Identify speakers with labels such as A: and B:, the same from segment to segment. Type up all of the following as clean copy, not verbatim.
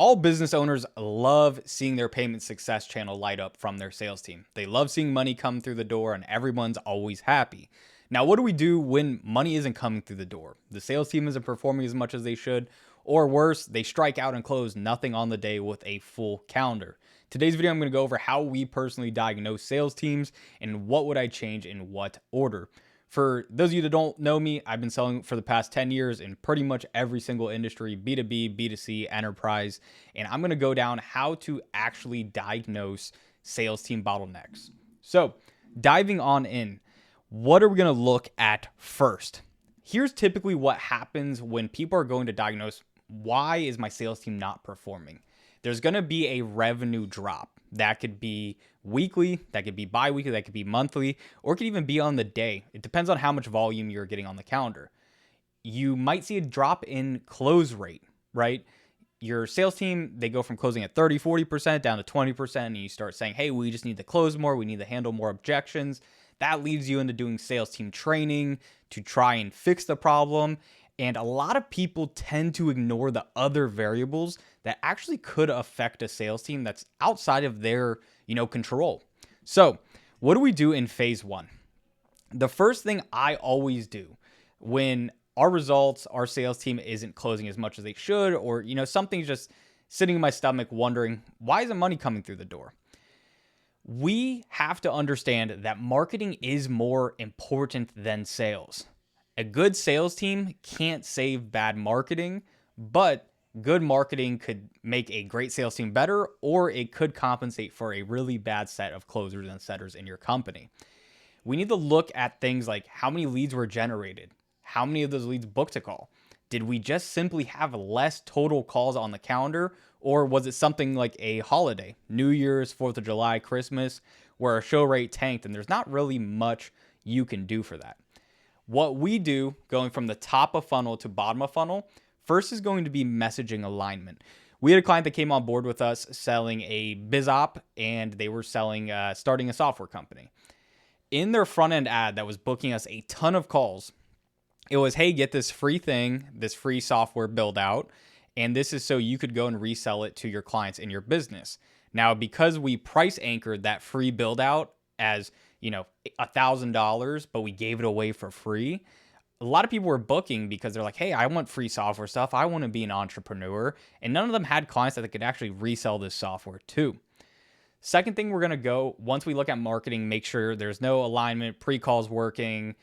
A: All business owners love seeing their payment success channel light up from their sales team. They love seeing money come through the door and everyone's always happy. Now, what do we do when money isn't coming through the door? The sales team isn't performing as much as they should, or worse, they strike out and close nothing on the day with a full calendar. Today's video, I'm going to go over how we personally diagnose sales teams and what would I change in what order. For those of you that don't know me, I've been selling for the past 10 years in pretty much every single industry, B2B, B2C, enterprise, and I'm going to go down how to actually diagnose sales team bottlenecks. So diving on in, what are we going to look at first? Here's typically what happens when people are going to diagnose, why is my sales team not performing? There's going to be a revenue drop. That could be weekly, that could be bi-weekly, that could be monthly, or it could even be on the day. It depends on how much volume you're getting on the calendar. You might see a drop in close rate, right? Your sales team, they go from closing at 30, 40% down to 20%, and you start saying, hey, we just need to close more, we need to handle more objections. That leads you into doing sales team training to try and fix the problem. And a lot of people tend to ignore the other variables that actually could affect a sales team that's outside of their, control. So what do we do in phase one? The first thing I always do when our sales team isn't closing as much as they should, or, something's just sitting in my stomach wondering, why isn't money coming through the door? We have to understand that marketing is more important than sales. A good sales team can't save bad marketing, but good marketing could make a great sales team better, or it could compensate for a really bad set of closers and setters in your company. We need to look at things like how many leads were generated, how many of those leads booked a call. Did we just simply have less total calls on the calendar, or was it something like a holiday, New Year's, 4th of July, Christmas, where our show rate tanked and there's not really much you can do for that? What we do, going from the top of funnel to bottom of funnel, first is going to be messaging alignment. We had a client that came on board with us selling a biz op, and they were starting a software company. In their front end ad that was booking us a ton of calls, it was, hey, get this free thing, this free software build out, and this is so you could go and resell it to your clients in your business. Now, because we price anchored that free build out as $1,000, but we gave it away for free, a lot of people were booking because they're like, hey, I want free software stuff. I want to be an entrepreneur. And none of them had clients that they could actually resell this software to. Second thing we're going to go, once we look at marketing, make sure there's no alignment, pre-calls working,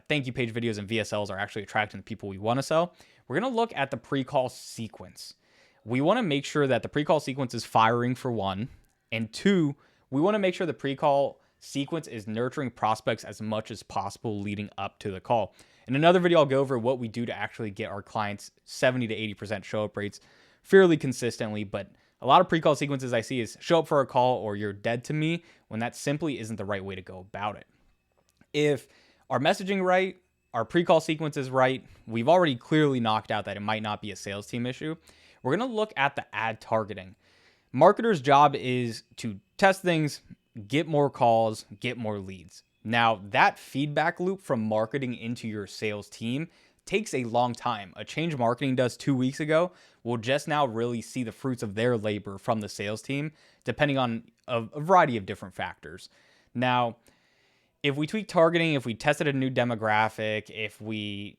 A: thank you page videos and VSLs are actually attracting the people we want to sell. We're going to look at the pre-call sequence. We want to make sure that the pre-call sequence is firing for one, and two, we want to make sure the pre-call sequence is nurturing prospects as much as possible leading up to the call. In another video, I'll go over what we do to actually get our clients 70 to 80% show up rates fairly consistently, but a lot of pre-call sequences I see is show up for a call or you're dead to me, when that simply isn't the right way to go about it. If our messaging right, our pre-call sequence is right, we've already clearly knocked out that it might not be a sales team issue. We're going to look at the ad targeting. Marketers' job is to test things, get more calls, get more leads. Now, that feedback loop from marketing into your sales team takes a long time. A change marketing does 2 weeks ago will just now really see the fruits of their labor from the sales team, depending on a variety of different factors. Now, if we tweak targeting, if we tested a new demographic, if we,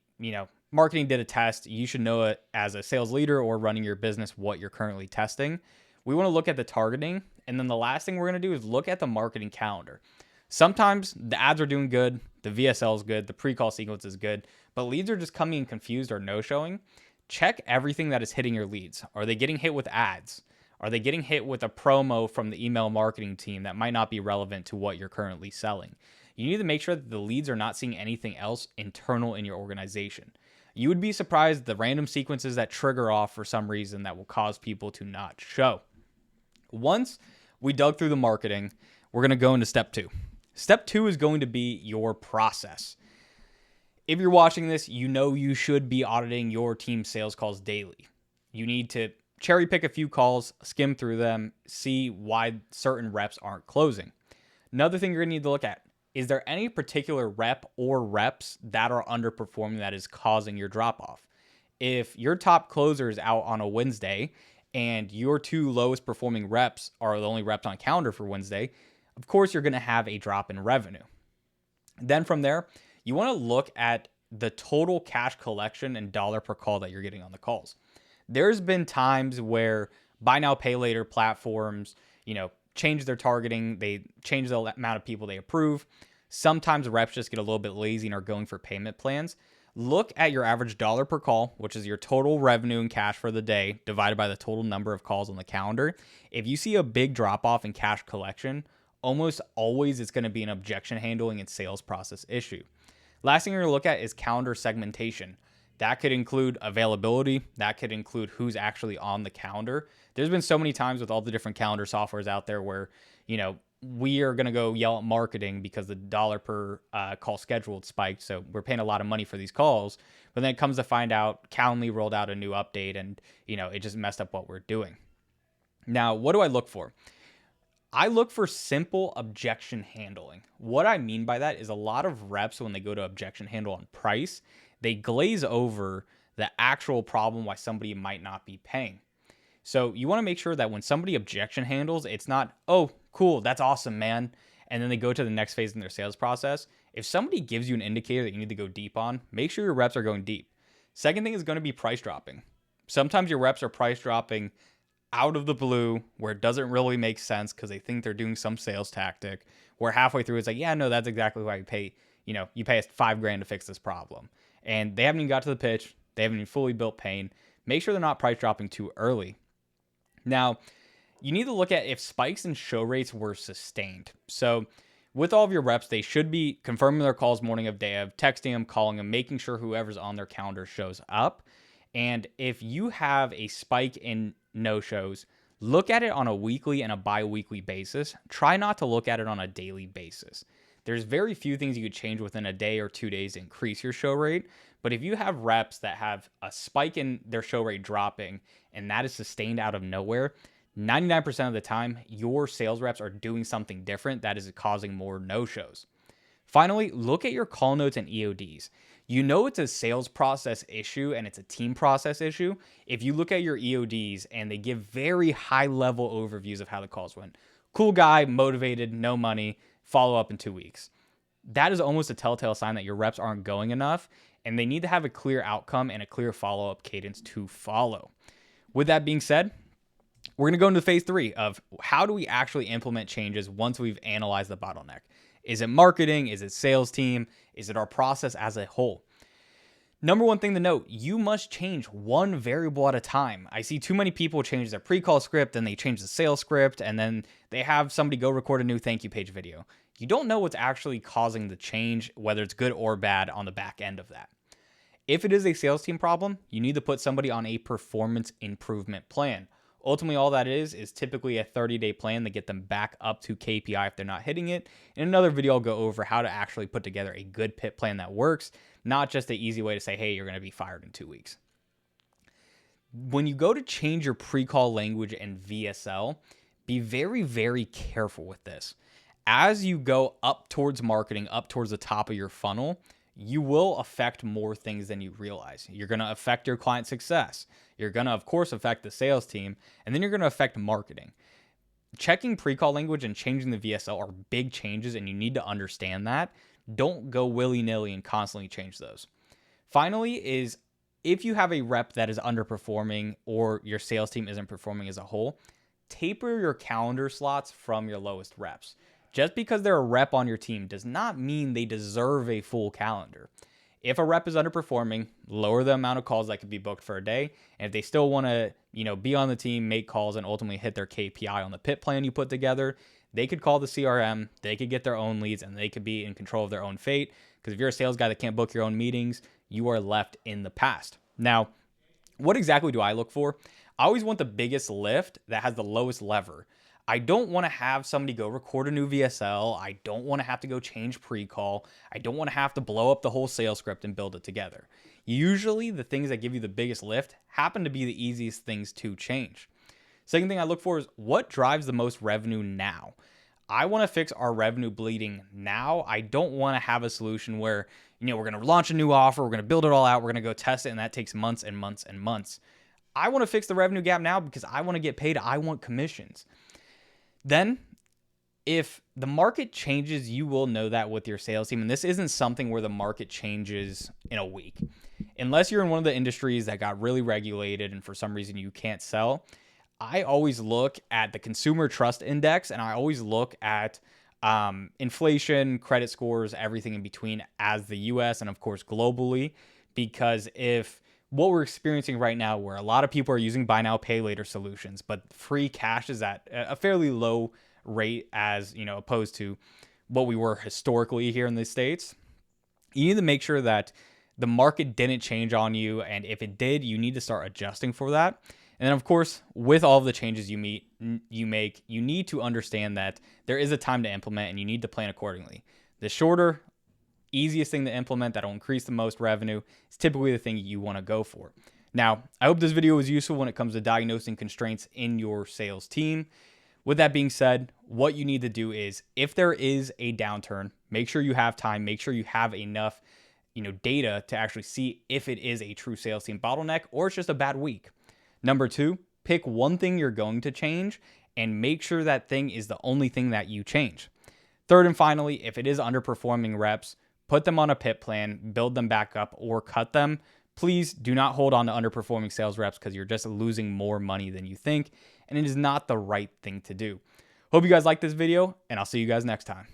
A: marketing did a test, you should know it as a sales leader or running your business what you're currently testing. We want to look at the targeting, and then the last thing we're going to do is look at the marketing calendar. Sometimes the ads are doing good, the VSL is good, the pre-call sequence is good, but leads are just coming in confused or no-showing. Check everything that is hitting your leads. Are they getting hit with ads? Are they getting hit with a promo from the email marketing team that might not be relevant to what you're currently selling? You need to make sure that the leads are not seeing anything else internal in your organization. You would be surprised the random sequences that trigger off for some reason that will cause people to not show. Once we dug through the marketing, we're going to go into step two. Step two is going to be your process. If you're watching this, you should be auditing your team sales calls daily. You need to cherry pick a few calls, skim through them, see why certain reps aren't closing. Another thing you're going to need to look at, is there any particular rep or reps that are underperforming that is causing your drop off? If your top closer is out on a Wednesday and your two lowest performing reps are the only reps on calendar for Wednesday, of course you're going to have a drop in revenue. Then from there, you want to look at the total cash collection and dollar per call that you're getting on the calls. There's been times where buy now, pay later platforms, change their targeting. They change the amount of people they approve. Sometimes reps just get a little bit lazy and are going for payment plans. Look at your average dollar per call, which is your total revenue and cash for the day, divided by the total number of calls on the calendar. If you see a big drop off in cash collection, almost always it's going to be an objection handling and sales process issue. Last thing you're going to look at is calendar segmentation. That could include availability. That could include who's actually on the calendar. There's been so many times with all the different calendar softwares out there where, we are going to go yell at marketing because the dollar per call scheduled spiked. So we're paying a lot of money for these calls. But then it comes to find out Calendly rolled out a new update and, it just messed up what we're doing. Now, what do I look for? I look for simple objection handling. What I mean by that is a lot of reps, when they go to objection handle on price, they glaze over the actual problem why somebody might not be paying. So you want to make sure that when somebody objection handles, it's not, oh, cool, that's awesome, man. And then they go to the next phase in their sales process. If somebody gives you an indicator that you need to go deep on, make sure your reps are going deep. Second thing is going to be price dropping. Sometimes your reps are price dropping out of the blue where it doesn't really make sense because they think they're doing some sales tactic, where halfway through it's like, yeah, no, that's exactly why you pay, you pay us $5,000 to fix this problem. And they haven't even got to the pitch. They haven't even fully built pain. Make sure they're not price dropping too early. Now, you need to look at if spikes in show rates were sustained. So with all of your reps, they should be confirming their calls morning of day of, texting them, calling them, making sure whoever's on their calendar shows up. And if you have a spike in no-shows, look at it on a weekly and a bi-weekly basis. Try not to look at it on a daily basis. There's very few things you could change within a day or 2 days to increase your show rate. But if you have reps that have a spike in their show rate dropping and that is sustained out of nowhere, 99% of the time, your sales reps are doing something different that is causing more no-shows. Finally, look at your call notes and EODs. You know it's a sales process issue and it's a team process issue if you look at your EODs and they give very high-level overviews of how the calls went. Cool guy, motivated, no money, follow up in 2 weeks. That is almost a telltale sign that your reps aren't going enough, and they need to have a clear outcome and a clear follow-up cadence to follow. With that being said, we're going to go into phase 3 of how do we actually implement changes once we've analyzed the bottleneck. Is it marketing? Is it sales team? Is it our process as a whole? Number one thing to note, you must change one variable at a time. I see too many people change their pre-call script and they change the sales script and then they have somebody go record a new thank you page video. You don't know what's actually causing the change, whether it's good or bad on the back end of that. If it is a sales team problem, you need to put somebody on a performance improvement plan. Ultimately, all that is typically a 30-day plan to get them back up to KPI if they're not hitting it. In another video, I'll go over how to actually put together a good PIP plan that works, not just the easy way to say, hey, you're going to be fired in 2 weeks. When you go to change your pre-call language and VSL, be very, very careful with this. As you go up towards marketing, up towards the top of your funnel, you will affect more things than you realize. You're going to affect your client success. You're going to, of course, affect the sales team, and then you're going to affect marketing. Checking pre-call language and changing the VSL are big changes, and you need to understand that. Don't go willy-nilly and constantly change those. Finally is if you have a rep that is underperforming or your sales team isn't performing as a whole, taper your calendar slots from your lowest reps. Just because they're a rep on your team does not mean they deserve a full calendar. If a rep is underperforming, lower the amount of calls that could be booked for a day. And if they still want to, be on the team, make calls, and ultimately hit their KPI on the PIP plan you put together, they could call the CRM, they could get their own leads, and they could be in control of their own fate. Because if you're a sales guy that can't book your own meetings, you are left in the past. Now, what exactly do I look for? I always want the biggest lift that has the lowest lever. I don't want to have somebody go record a new VSL. I don't want to have to go change pre-call. I don't want to have to blow up the whole sales script and build it together. Usually the things that give you the biggest lift happen to be the easiest things to change. Second thing I look for is what drives the most revenue now. I want to fix our revenue bleeding now. I don't want to have a solution where, we're going to launch a new offer, we're going to build it all out, we're going to go test it, and that takes months and months and months. I want to fix the revenue gap now because I want to get paid. I want commissions. Then if the market changes, you will know that with your sales team. And this isn't something where the market changes in a week. Unless you're in one of the industries that got really regulated and for some reason you can't sell, I always look at the consumer trust index, and I always look at inflation, credit scores, everything in between as the US and of course globally. Because if what we're experiencing right now, where a lot of people are using buy now, pay later solutions, but free cash is at a fairly low rate as, opposed to what we were historically here in the States, you need to make sure that the market didn't change on you. And if it did, you need to start adjusting for that. And then, of course, with all of the changes you make, you need to understand that there is a time to implement and you need to plan accordingly. The shorter, easiest thing to implement that'll increase the most revenue is typically the thing you want to go for. Now, I hope this video was useful when it comes to diagnosing constraints in your sales team. With that being said, what you need to do is, if there is a downturn, make sure you have time, make sure you have enough, data to actually see if it is a true sales team bottleneck or it's just a bad week. Number 2, pick one thing you're going to change and make sure that thing is the only thing that you change. Third and finally, if it is underperforming reps, put them on a PIP plan, build them back up, or cut them. Please do not hold on to underperforming sales reps because you're just losing more money than you think, and it is not the right thing to do. Hope you guys like this video, and I'll see you guys next time.